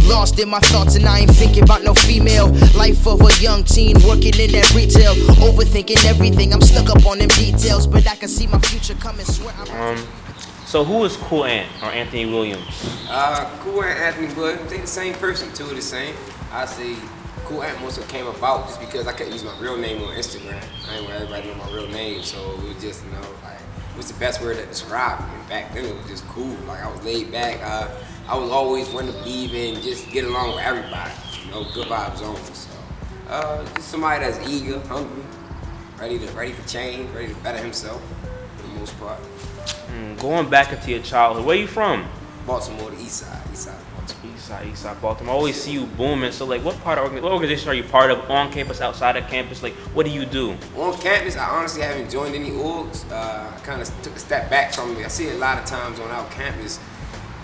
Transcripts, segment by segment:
Lost in my thoughts and I ain't thinking about no female. Life of a young teen working in that retail, overthinking everything. I'm stuck up on them details, but I can see my future coming. Swear So who is Cool Ant or Anthony Williams? Cool Ant, Anthony Williams, they the same person, two of the same. I say Cool Ant mostly came about just because I couldn't use my real name on Instagram. I ain't want everybody to know my real name, so it was just, like, it was the best word that described me. And back then it was just cool. Like, I was laid back. I was always one to believe in just get along with everybody. Good vibes only. So just somebody that's eager, hungry, ready for change, ready to better himself for the most part. Going back into your childhood, where you from? Baltimore, the east side of Baltimore. East side Baltimore. I always see you booming. So like, what organization are you part of? On campus, outside of campus? Like, what do you do? On campus, I honestly haven't joined any orgs. I kind of took a step back from it. I see a lot of times on our campus,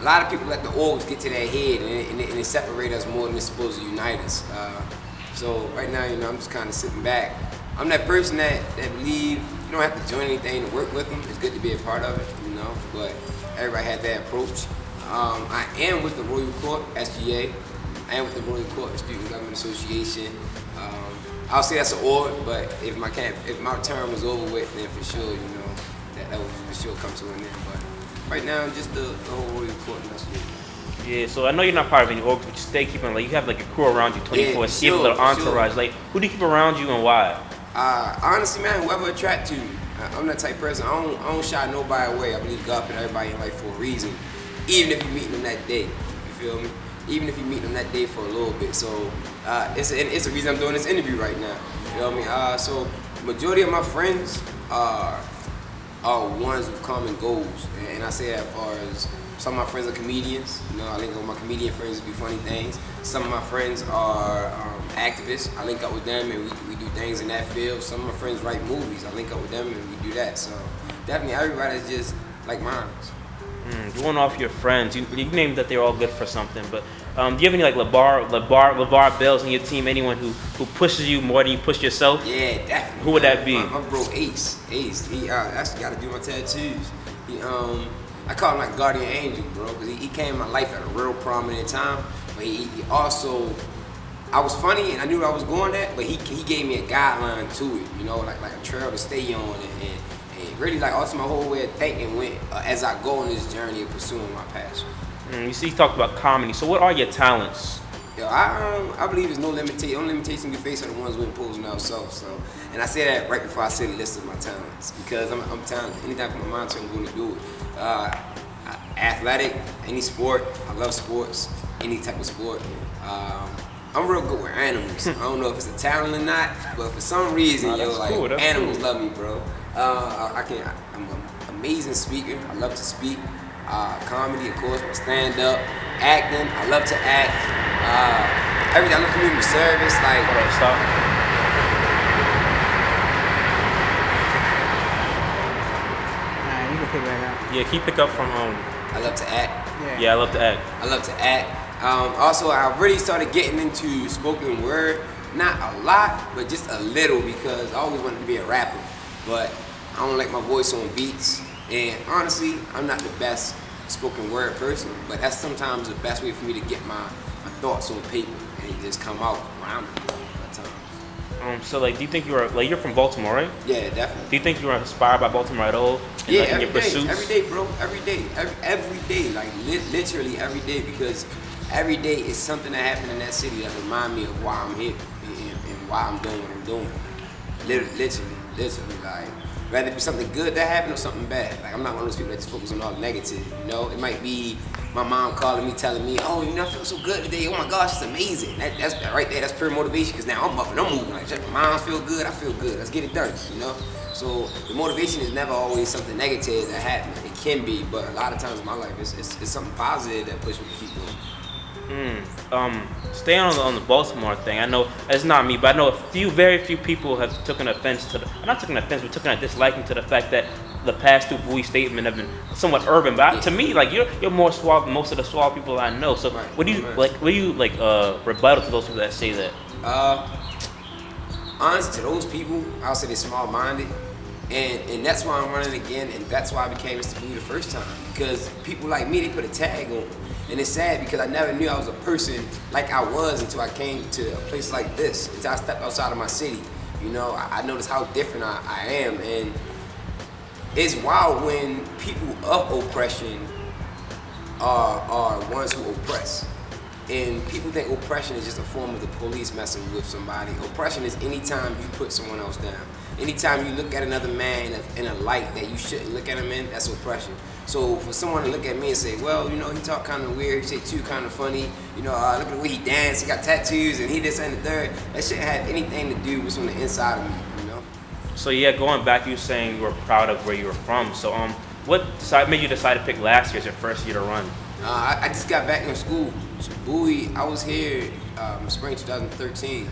a lot of people let the orgs get to their head and it separate us more than it's supposed to unite us. So right now, I'm just kind of sitting back. I'm that person that believe you don't have to join anything to work with them. It's good to be a part of it, but everybody had their approach. I am with the Royal Court, SGA. I am with the Royal Court, Student Government Association. I'll say that's an org, but if my term was over with, then for sure, that would for sure come to an end. But right now, just the whole Royal Court and SGA. Yeah, so I know you're not part of any orgs, but you stay keeping, like, you have like a crew around you 24/7, you have a little entourage. Like, who do you keep around you and why? Honestly, man, whoever attracts you. I'm that type of person. I don't shy nobody away. I believe God put everybody in life for a reason, even if you meet them that day. You feel me? Even if you meet them that day for a little bit. So it's a reason I'm doing this interview right now. You feel me? So majority of my friends are ones with common goals, and I say that as far as some of my friends are comedians. I link up with my comedian friends to do funny things. Some of my friends are activists. I link up with them and we do things in that field. Some of my friends write movies. I link up with them and we do that. So definitely everybody's just like mine. Going off your friends, you named that they're all good for something, but do you have any like LeVar Bells on your team? Anyone who pushes you more than you push yourself? Yeah, definitely. Who would that be? My bro Ace. He actually got to do my tattoos. I call him like guardian angel, bro, because he came in my life at a real prominent time. But he also, I was funny and I knew where I was going at, but he gave me a guideline to it, like a trail to stay on and really like also my whole way of thinking went as I go on this journey of pursuing my passion. You see, you talked about comedy. So what are your talents? I believe there's no limitation. The only limitation we face are the ones we impose on ourselves. So, and I say that right before I say the list of my talents because I'm talented. Anytime I put my mind to it, I'm going to do it. Athletic, any sport. I love sports, any type of sport. I'm real good with animals. I don't know if it's a talent or not, but for some reason, cool. Animals love me, bro. I'm an amazing speaker. I love to speak. Comedy, of course, but stand-up, acting. I love to act. Everything. I love community service. Like, hold on, stop. You can pick that up. Yeah, can you pick up from I love to act. Yeah, I love to act. I love to act. Also, I really started getting into spoken word. Not a lot, but just a little because I always wanted to be a rapper. But I don't like my voice on beats. And honestly, I'm not the best spoken word person, but that's sometimes the best way for me to get my thoughts on paper and they just come out around me at times. So like, do you think you're from Baltimore, right? Yeah, definitely. Do you think you were inspired by Baltimore at all? Yeah, in your pursuits? Every day, bro. Every day, like literally every day, because every day is something that happened in that city that remind me of why I'm here and why I'm doing what I'm doing. Literally, like. Rather it be something good that happened or something bad. Like, I'm not one of those people that just focus on all the negative, It might be my mom calling me, telling me, oh, I feel so good today. Oh my gosh, it's amazing. That's right there, that's pure motivation because now I'm up and I'm moving. Like, my mom feel good, I feel good. Let's get it done, So the motivation is never always something negative that happens. It can be, but a lot of times in my life, it's something positive that pushes me to keep going. Staying on the Baltimore thing, I know it's not me, but I know very few people have taken offense to taken a disliking to the fact that the past two Bowie statement have been somewhat urban, but to me, like you're more suave than most of the suave people I know. So what do you rebuttal to those people that say that? Honest to those people, I'll say they're small-minded, and that's why I'm running again, and that's why I became Mr. Blue the first time, because people like me, they put a tag on, and it's sad because I never knew I was a person like I was until I came to a place like this, until I stepped outside of my city. You know, I noticed how different I am, and it's wild when people of oppression are ones who oppress. And people think oppression is just a form of the police messing with somebody. Oppression is anytime you put someone else down. Anytime you look at another man in a light that you shouldn't look at him in, that's oppression. So for someone to look at me and say, well, you know, he talk kind of weird, he say too kind of funny, you know, look at the way he dance, he got tattoos, and he this and the third, that shouldn't have anything to do with what's on the inside of me, you know? So yeah, going back, you saying you were proud of where you were from. So what made you decide to pick last year as your first year to run? I just got back in school. So Bowie, I was here spring 2013,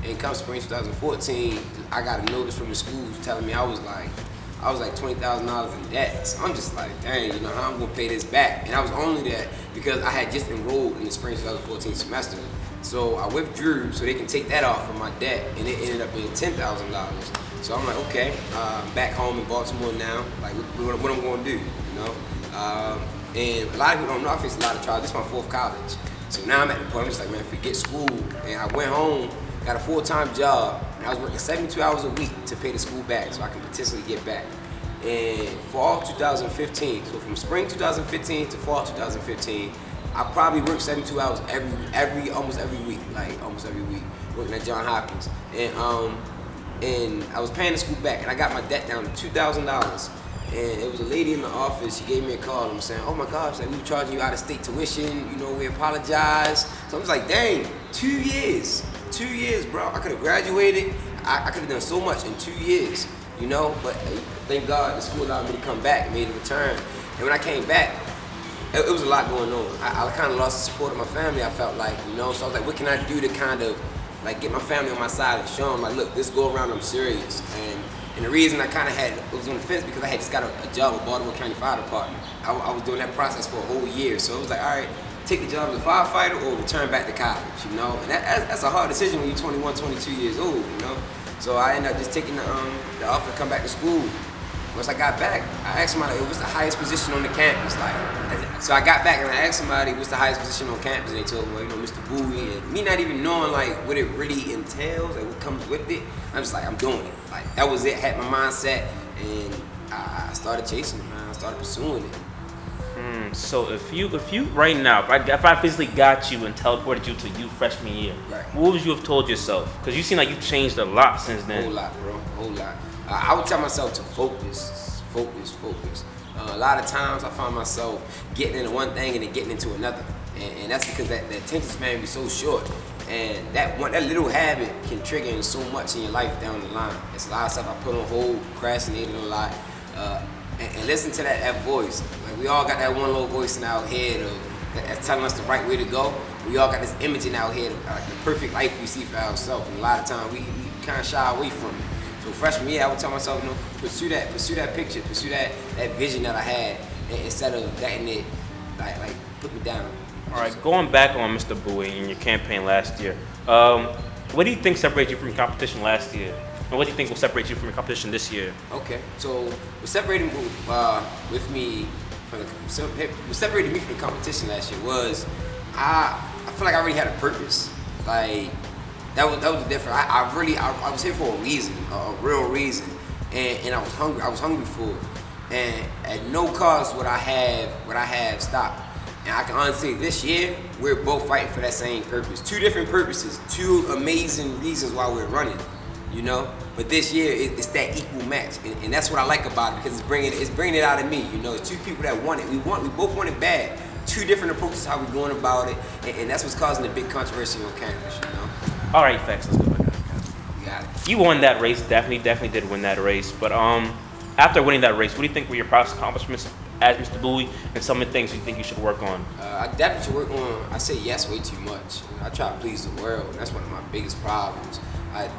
and come spring 2014, I got a notice from the school telling me I was like $20,000 in debt. So I'm just like, dang, you know, how I'm gonna pay this back? And I was only there because I had just enrolled in the spring 2014 semester. So I withdrew so they can take that off of my debt, and it ended up being $10,000. So I'm like, okay, back home in Baltimore now, like what I'm gonna do, you know? And a lot of people don't know I faced a lot of trials. This is my fourth college. So now I'm at the point, I'm just like, man, forget school. And I went home, got a full-time job, and I was working 72 hours a week to pay the school back so I can potentially get back. And fall 2015, so from spring 2015 to fall 2015, I probably worked 72 hours almost every week, working at Johns Hopkins. And I was paying the school back, and I got my debt down to $2,000. And it was a lady in the office, she gave me a call and was saying, oh my gosh, like we were charging you out of state tuition, you know, we apologize. So I was like, dang, 2 years, bro. I could have graduated, I could have done so much in 2 years, you know, but thank God the school allowed me to come back and made a return. And when I came back, it was a lot going on. I kind of lost the support of my family, I felt like, you know, so I was like, what can I do to kind of like get my family on my side and show them like, look, this go around, I'm serious. And the reason I kind of was on the fence because I had just got a job with Baltimore County Fire Department. I was doing that process for a whole year. So it was like, all right, take the job as a firefighter or return back to college, you know? And that's a hard decision when you're 21, 22 years old, you know? So I ended up just taking the offer to come back to school. Once I got back, I asked somebody, what's the highest position on the campus? So I got back and I asked somebody, what's the highest position on campus? And they told me, well, you know, Mr. Bowie. And me not even knowing like what it really entails and what comes with it, I'm just like, I'm doing it. Like that was it, had my mindset, and I started chasing it, man. I started pursuing it. So if you right now, if I physically got you and teleported you to you freshman year, right, what would you have told yourself? Because you seem like you've changed a lot since then. Whole lot, bro, whole lot. I would tell myself to focus. A lot of times I find myself getting into one thing and then getting into another, and that's because that attention span be so short, and that little habit can trigger in so much in your life down the line. It's a lot of stuff I put on hold, procrastinated a lot, and listen to that voice. Like we all got that one little voice in our head that's telling us the right way to go. We all got this image in our head of the perfect life we see for ourselves, and a lot of times we kind of shy away from it. So freshman year, I would tell myself, you know, pursue that picture, pursue that vision that I had, instead of letting it like put me down. All right, going back on Mr. Bowie and your campaign last year, what do you think separated you from your competition last year? And what do you think will separate you from your competition this year? Okay, so what separated me from the competition last year was I feel like I already had a purpose. Like that was different. I was here for a reason, a real reason, and I was hungry. I was hungry for it, and at no cost would I have stopped. And I can honestly say this year we're both fighting for that same purpose. Two different purposes, two amazing reasons why we're running, you know. But this year it's that equal match, and that's what I like about it because it's bringing it out of me. You know, it's two people that want it. We both want it bad. Two different approaches how we're going about it, and that's what's causing the big controversy on campus, you know. All right, thanks. Let's go back. You got it. You won that race. Definitely did win that race. But after winning that race, what do you think were your proudest accomplishments as Mr. Bowie, and some of the things you think you should work on? I definitely should work on. I say yes way too much. I try to please the world, and that's one of my biggest problems. I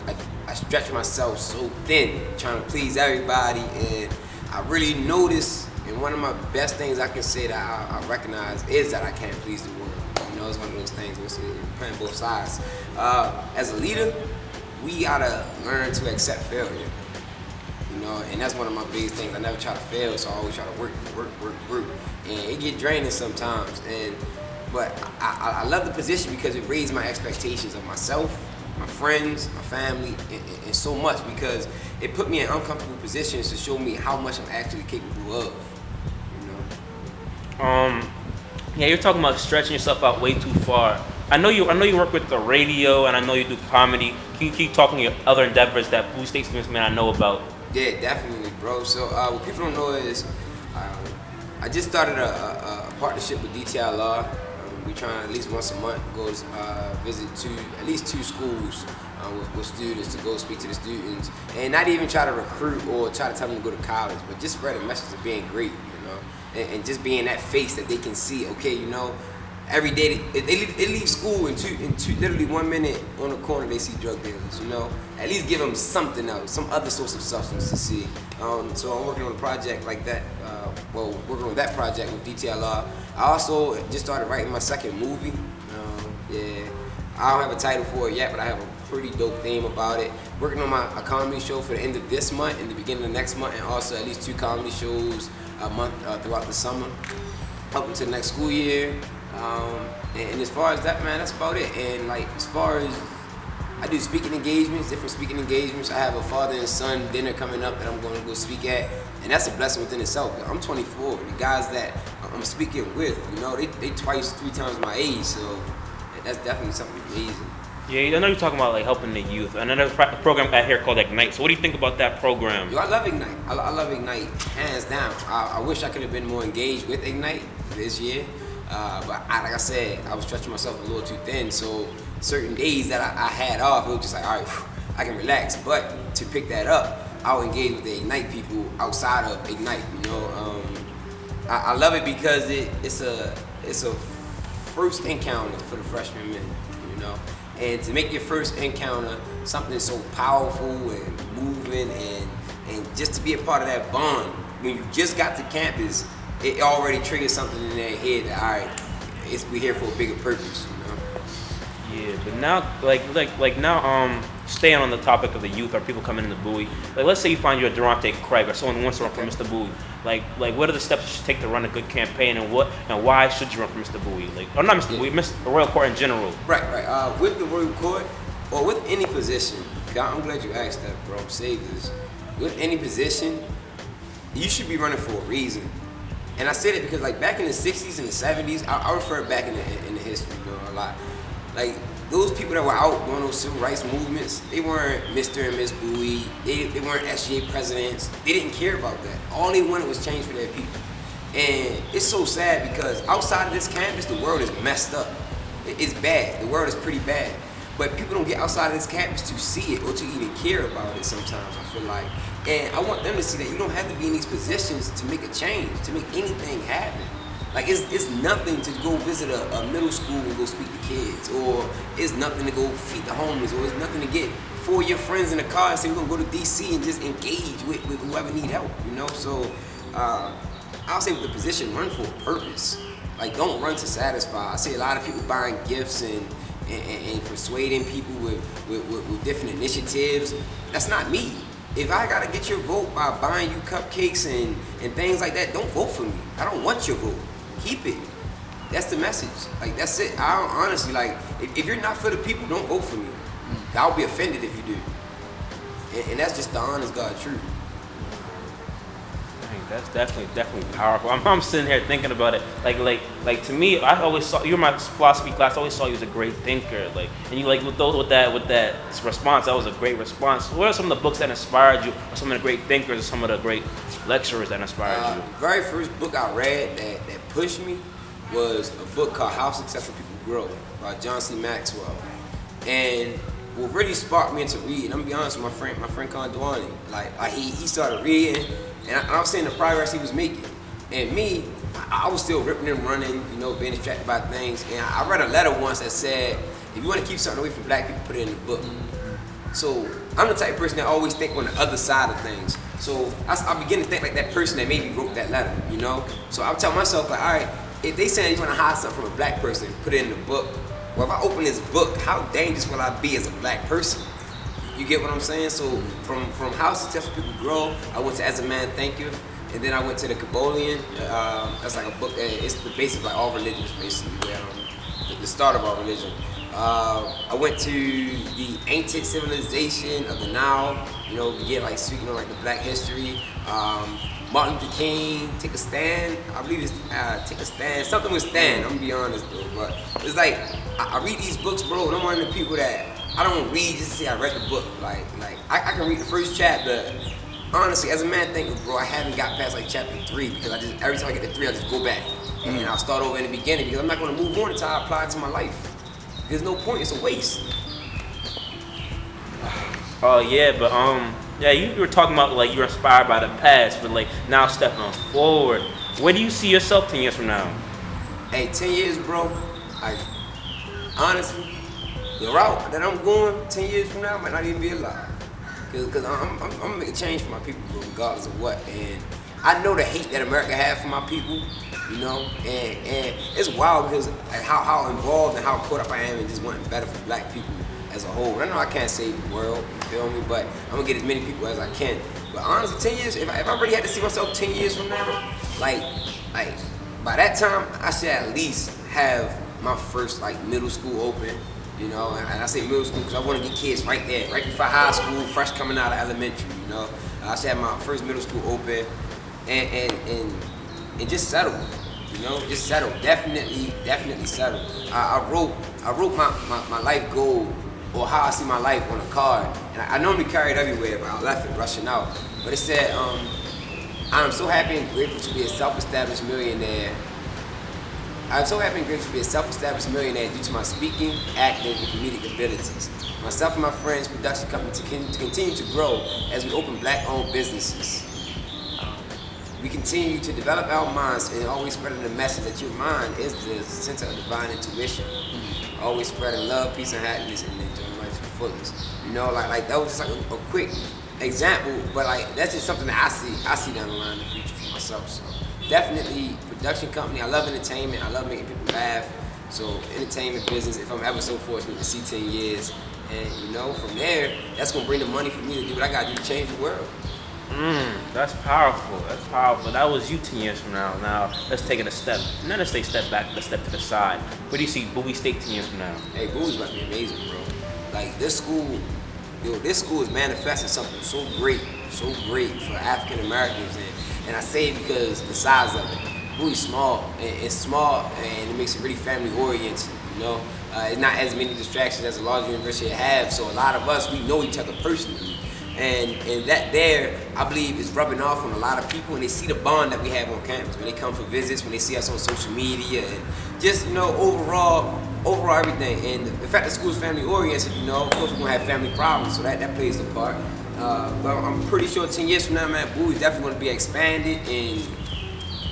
stretch myself so thin trying to please everybody, and I really noticed, and one of my best things I can say that I recognize is that I can't please the world. You know, it's one of those things where it's playing both sides. As a leader, we gotta learn to accept failure. You know, and that's one of my biggest things. I never try to fail, so I always try to work. And it get draining sometimes. But I love the position because it raised my expectations of myself, my friends, my family, and so much, because it put me in uncomfortable positions to show me how much I'm actually capable of. You know. Yeah, you're talking about stretching yourself out way too far. I know you work with the radio, and I know you do comedy. Can you keep talking your other endeavors that Blue State Students Man I know about? Yeah, definitely, bro. So what people don't know is I just started a partnership with DTLR. We trying at least once a month go visit at least two schools with students to go speak to the students, and not even try to recruit or try to tell them to go to college, but just spread a message of being great, you know, and just being that face that they can see. Okay, you know, every day they leave school in literally 1 minute on the corner they see drug dealers. You know, at least give them something else, some other source of substance to see. So I'm working on a project like that. Working on that project with DTLR. I also just started writing my second movie. Yeah, I don't have a title for it yet, but I have a pretty dope theme about it. Working on a comedy show for the end of this month and the beginning of next month, and also at least 2 comedy shows a month throughout the summer, up until next school year. And as far as that, man, that's about it. And like, as far as I do speaking engagements, different speaking engagements. I have a father and son dinner coming up that I'm going to go speak at, and that's a blessing within itself. I'm 24. The guys that I'm speaking with, you know, they twice, 3 times my age, so that's definitely something amazing. Yeah, I know you're talking about like helping the youth. Another program out here called Ignite. So what do you think about that program? Yo, I love Ignite. I love Ignite, hands down. I wish I could have been more engaged with Ignite this year. But like I said, I was stretching myself a little too thin, so certain days that I had off, it was just like, all right, I can relax. But to pick that up, I'll engage with the Ignite people outside of Ignite, you know. I love it because it's a first encounter for the freshman men, you know. And to make your first encounter something so powerful and moving and just to be a part of that bond, when you just got to campus, it already triggers something in their head that, all right, we're here for a bigger purpose, you know? Yeah, but now, staying on the topic of the youth or people coming into Bowie, like let's say you find you're a Durante Craig or someone who wants to run for Mr. Bowie. Like what are the steps you should take to run a good campaign, and why should you run for Mr. Bowie? Or not Mr. Bowie, Mr. Royal Court in general. Right. With the Royal Court or with any position, I'm glad you asked that, bro. Save this. With any position, you should be running for a reason. And I said it because, like, back in the 60s and the 70s, I refer back in the history, you know, a lot. Like, those people that were out doing those civil rights movements, they weren't Mr. and Miss Bowie. They weren't SGA presidents. They didn't care about that. All they wanted was change for their people. And it's so sad because outside of this campus, the world is messed up. It's bad. The world is pretty bad. But people don't get outside of this campus to see it or to even care about it sometimes, I feel like. And I want them to see that you don't have to be in these positions to make a change, to make anything happen. Like, it's nothing to go visit a middle school and go speak to kids, or it's nothing to go feed the homeless, or it's nothing to get 4 of your friends in the car and say we're gonna go to DC and just engage with whoever need help, you know? So I'll say with the position, run for a purpose. Like, don't run to satisfy. I see a lot of people buying gifts and persuading people with different initiatives. That's not me. If I gotta get your vote by buying you cupcakes and things like that, don't vote for me. I don't want your vote. Keep it. That's the message. Like, that's it. I don't, honestly, like, if you're not for the people, don't vote for me. I'll be offended if you do. And that's just the honest God truth. That's definitely powerful. I'm sitting here thinking about it. Like to me, I always saw you're my philosophy class. I always saw you as a great thinker. Like, and you with that response, that was a great response. What are some of the books that inspired you? Or some of the great thinkers, or some of the great lecturers that inspired you? The very first book I read that pushed me was a book called How Successful People Grow by John C. Maxwell. And what really sparked me into reading, I'm gonna be honest with my friend Conduani. Like he started reading. And I was seeing the progress he was making. And me, I was still ripping and running, you know, being distracted by things. And I read a letter once that said, if you want to keep something away from black people, put it in the book. So I'm the type of person that always think on the other side of things. So I begin to think like that person that maybe wrote that letter, you know? So I'll tell myself like, all right, if they saying you want to hide something from a black person, put it in the book. Well, if I open this book, how dangerous will I be as a black person? You get what I'm saying? So from How Successful People Grow, I went to As a Man, Thank You. And then I went to the Kabbalion. That's like a book. It's the basic like all religions, basically. The start of our religion. I went to the Ancient Civilization of the Now. You know, we get like speaking on like the Black history. Martin Luther King, Take a Stand. I believe it's Take a Stand. Something with Stand. I'm gonna be honest though, but it's like I read these books, bro. And I'm one of the people that I don't read just to say I read the book. Like I can read the first chapter. Honestly, As a Man, Thank You, bro, I haven't got past like chapter 3 because every time I get to 3, I just go back and I'll start over in the beginning because I'm not going to move on until I apply it to my life. There's no point; it's a waste. Oh yeah, but yeah, you were talking about like you're inspired by the past, but like now stepping forward. Where do you see yourself 10 years from now? Hey, 10 years, bro. Honestly, the route that I'm going 10 years from now might not even be alive. Cause I'm gonna make a change for my people, bro, regardless of what. And I know the hate that America has for my people, you know, and it's wild because like how involved and how caught up I am in just wanting better for black people as a whole. I know I can't save the world, you feel me, but I'm gonna get as many people as I can. But honestly, 10 years, if I really had to see myself 10 years from now, like by that time, I should at least have my first like middle school open. You know, and I say middle school because I want to get kids right there, right before high school, fresh coming out of elementary. You know, I should have my first middle school open, and just settle. You know, just settle. Definitely settle. I wrote my life goal or how I see my life on a card, and I normally carry it everywhere, but I left it rushing out. But it said, "I'm so happy and grateful to be a self-established millionaire." I'm so happy and grateful to be a self-established millionaire due to my speaking, acting, and comedic abilities. Myself and my friends' production company to continue to grow as we open black-owned businesses. We continue to develop our minds and always spreading the message that your mind is the center of divine intuition. Always spreading love, peace, and happiness, and enjoying life to the fullest. You know, like that was just like a quick example, but like that's just something that I see down the line in the future for myself. So. Definitely production company. I love entertainment. I love making people laugh. So entertainment business, if I'm ever so fortunate to see 10 years. And you know, from there, that's gonna bring the money for me to do what I gotta do to change the world. That's powerful. That's powerful. That was you 10 years from now. Now let's take it a step. Not let's take a step back, let's step to the side. Where do you see Bowie State 10 years from now? Hey, Bowie's about to be amazing, bro. Like this school is manifesting something so great for African Americans. And I say it because the size of it. Bowie's small, and it's small, and it makes it really family oriented. You know, it's not as many distractions as a large university have. So a lot of us, we know each other personally, and that there, I believe, is rubbing off on a lot of people, and they see the bond that we have on campus when they come for visits, when they see us on social media, and just overall everything. And the fact that school is family oriented, you know, of course we're gonna have family problems, so that plays a part. But I'm pretty sure 10 years from now, man, Bowie's definitely going to be expanded, and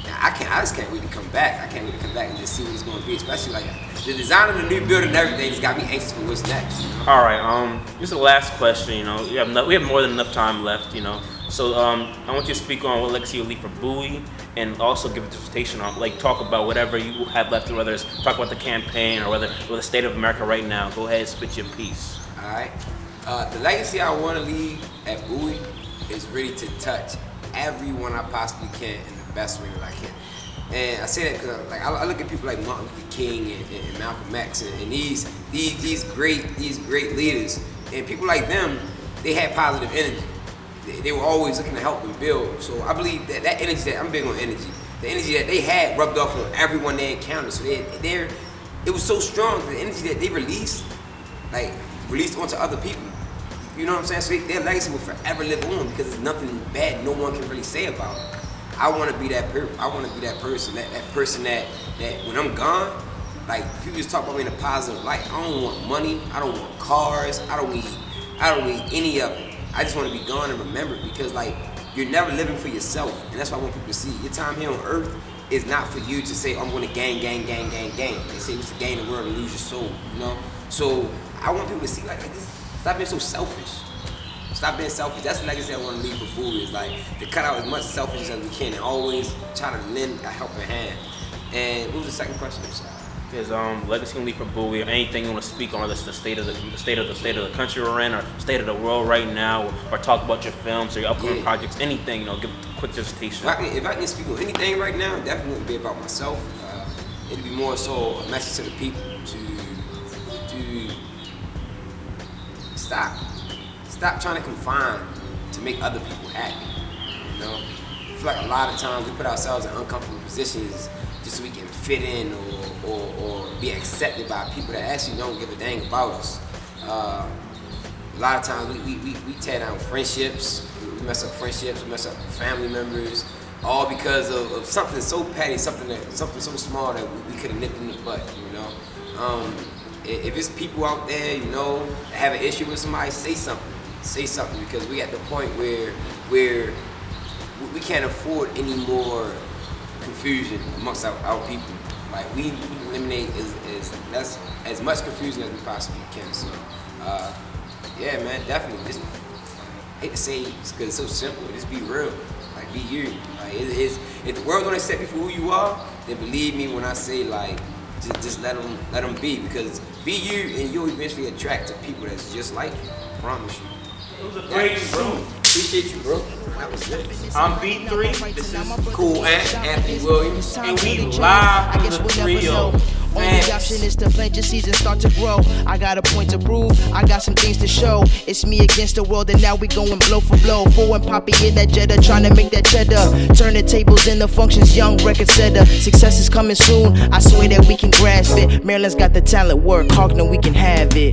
I just can't wait to come back. I can't wait to come back and just see what it's going to be, especially like the design of the new building and everything just got me anxious for what's next. You know? All right, this is the last question. You know, we have more than enough time left. You know, so I want you to speak on what legacy you leave for Bowie, and also give a dissertation on, like, talk about whatever you have left, whether it's talk about the campaign or whether the state of America right now. Go ahead and spit your piece. All right. The legacy I want to leave at Bowie is really to touch everyone I possibly can in the best way that I can. And I say that because I look at people like Martin Luther King and Malcolm X and these great leaders, and people like them, they had positive energy. They were always looking to help and build. So I believe that energy, that I'm big on energy, the energy that they had rubbed off on everyone they encountered. So it was so strong, the energy that they released onto other people. You know what I'm saying? So their legacy will forever live on because there's nothing bad no one can really say about it. I want to be that person, that person that when I'm gone, like people just talk about me in a positive light. I don't want money. I don't want cars. I don't need any of it. I just want to be gone and remembered because like you're never living for yourself, and that's what I want people to see. Your time here on earth is not for you to say, I'm going to gang. They say it's to gain the world and lose your soul, you know? So I want people to see like this Stop being so selfish. Stop being selfish. That's the legacy I want to leave for Bowie. Is like to cut out as much selfishness as we can and always try to lend a helping hand. And what was the second question? I'm sorry. Is legacy and leave for Bowie, or anything you want to speak on, the state of the country we're in, or state of the world right now, or talk about your films or your upcoming projects, anything, you know, give a quick dissertation. If I can speak on anything right now, it definitely wouldn't be about myself. It'd be more so a message to the people to stop trying to confine to make other people happy. You know, I feel like a lot of times we put ourselves in uncomfortable positions just so we can fit in or be accepted by people that actually don't give a dang about us. A lot of times we tear down friendships, we mess up friendships, we mess up family members, all because of something so petty, something so small that we could have nipped in the butt, you know. If it's people out there, you know, that have an issue with somebody, say something, because we at the point where we can't afford any more confusion amongst our people. Like we eliminate as much confusion as we possibly can. So yeah, man, definitely. Just I hate to say it because it's so simple. Just be real. Like be you. Like if the world don't accept you for who you are, then believe me when I say like just let them be, because be you and you'll eventually attract to people that's just like you. I promise you. It was a great room. Appreciate you, bro. That was good. I'm B3. This is Cool Anthony Williams. And we live from the trio. Only option is to plant your seeds and start to grow. I got a point to prove, I got some things to show. It's me against the world and now we going blow for blow. Four and Poppy in that Jetta, trying to make that cheddar. Turn the tables into functions, young record setter. Success is coming soon, I swear that we can grasp it. Maryland's got the talent, work hard, and we can have it.